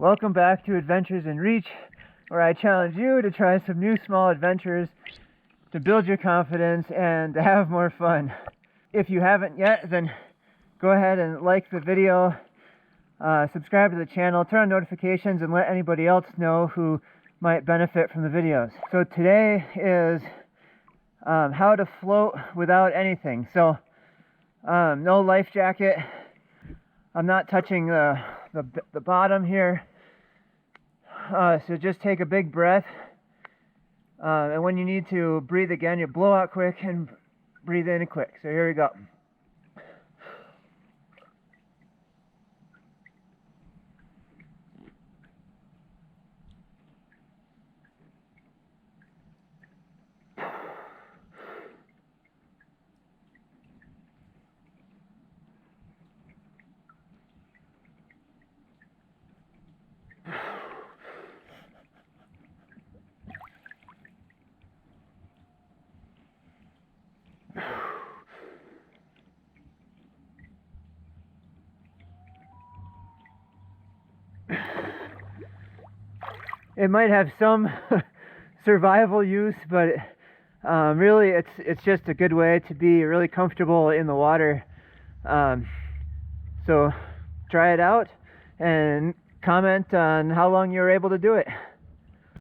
Welcome back to Adventures in Reach, where I challenge you to try some new small adventures to build your confidence and to have more fun. If you haven't yet, then go ahead and like the video, subscribe to the channel, turn on notifications, and let anybody else know who might benefit from the videos. So today is how to float without anything. So no life jacket. I'm not touching the bottom here. So just take a big breath. And when you need to breathe again, you blow out quick and breathe in quick. So here we go. It might have some survival use, but really it's just a good way to be really comfortable in the water. So try it out and comment on how long you were able to do it.